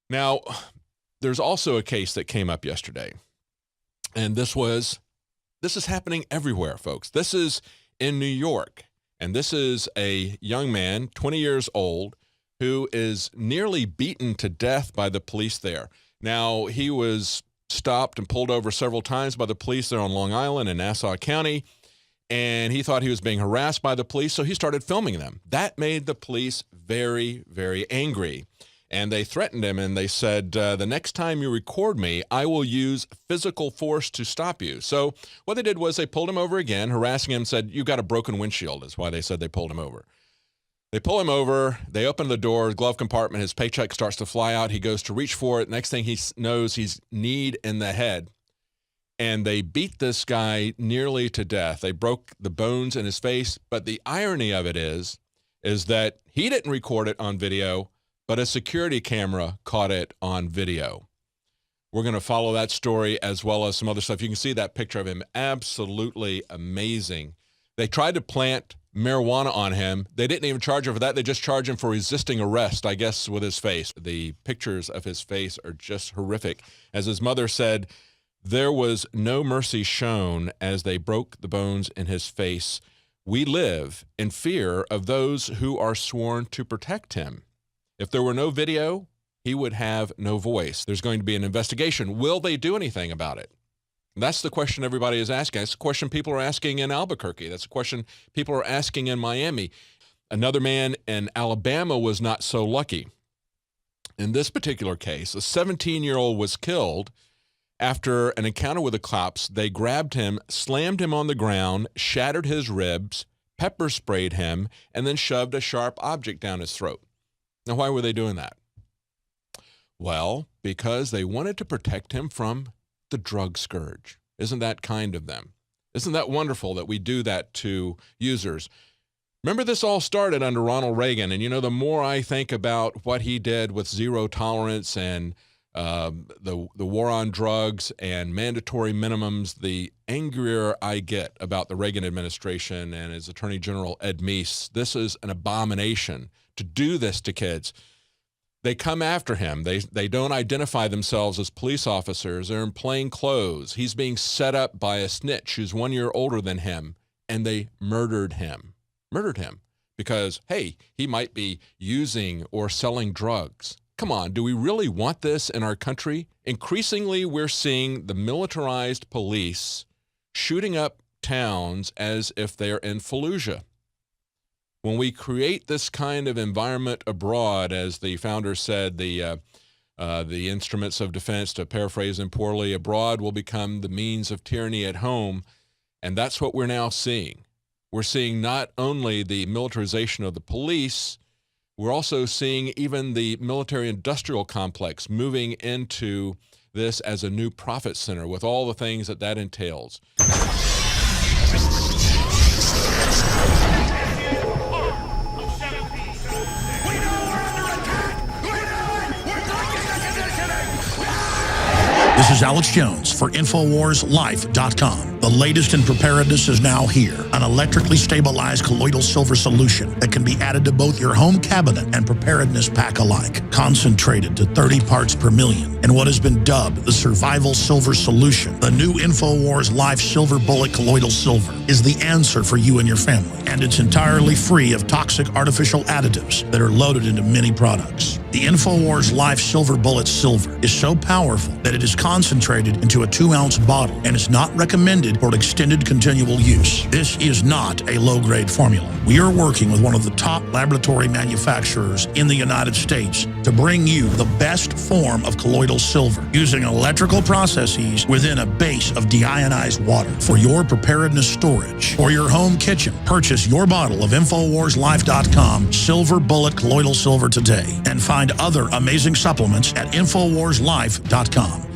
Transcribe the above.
Now, there's also a case that came up yesterday, and this is happening everywhere, folks. This is in New York, and this is a young man, 20 years old, who is nearly beaten to death by the police there. Now, he was stopped and pulled over several times by the police there on Long Island in Nassau County, and he thought he was being harassed by the police, so he started filming them. That made the police very, very angry, and they threatened him, and they said, the next time you record me, I will use physical force to stop you. So what they did was they pulled him over again, harassing him, said, you got a broken windshield, is why they said they pulled him over. They pull him over, they open the door, glove compartment, his paycheck starts to fly out, he goes to reach for it, next thing he knows, he's kneed in the head, and they beat this guy nearly to death. They broke the bones in his face, but the irony of it is that he didn't record it on video, but a security camera caught it on video. We're going to follow that story as well as some other stuff. You can see that picture of him, absolutely amazing. They tried to plant marijuana on him. They didn't even charge him for that. They just charged him for resisting arrest, I guess, with his face. The pictures of his face are just horrific. As his mother said, there was no mercy shown as they broke the bones in his face. We live in fear of those who are sworn to protect him. If there were no video, he would have no voice. There's going to be an investigation. Will they do anything about it? That's the question everybody is asking. That's the question people are asking in Albuquerque. That's the question people are asking in Miami. Another man in Alabama was not so lucky. In this particular case, a 17-year-old was killed after an encounter with the cops. They grabbed him, slammed him on the ground, shattered his ribs, pepper sprayed him, and then shoved a sharp object down his throat. Now, why were they doing that? Well, because they wanted to protect him from the drug scourge. Isn't that kind of them? Isn't that wonderful that we do that to users? Remember, this all started under Ronald Reagan, and the more I think about what he did with zero tolerance and the war on drugs and mandatory minimums, the angrier I get about the Reagan administration and his Attorney General Ed Meese. This is an abomination to do this to kids. They come after him. They don't identify themselves as police officers. They're in plain clothes. He's being set up by a snitch who's 1 year older than him, and they murdered him. Murdered him because, hey, he might be using or selling drugs. Come on, do we really want this in our country? Increasingly, we're seeing the militarized police shooting up towns as if they're in Fallujah. When we create this kind of environment abroad, as the founder said, the instruments of defense, to paraphrase him poorly, abroad will become the means of tyranny at home. And that's what we're now seeing. We're seeing not only the militarization of the police, we're also seeing even the military-industrial complex moving into this as a new profit center with all the things that that entails. This is Alex Jones for InfoWarsLife.com. The latest in preparedness is now here. An electrically stabilized colloidal silver solution that can be added to both your home cabinet and preparedness pack alike. Concentrated to 30 parts per million in what has been dubbed the survival silver solution. The new InfoWars Life Silver Bullet Colloidal Silver is the answer for you and your family. And it's entirely free of toxic artificial additives that are loaded into many products. The InfoWars Life Silver Bullet Silver is so powerful that it is concentrated into a 2-ounce bottle and is not recommended for extended continual use. This is not a low-grade formula. We are working with one of the top laboratory manufacturers in the United States to bring you the best form of colloidal silver using electrical processes within a base of deionized water for your preparedness storage or your home kitchen. Purchase your bottle of InfoWarsLife.com Silver Bullet Colloidal Silver today and find other amazing supplements at InfoWarsLife.com.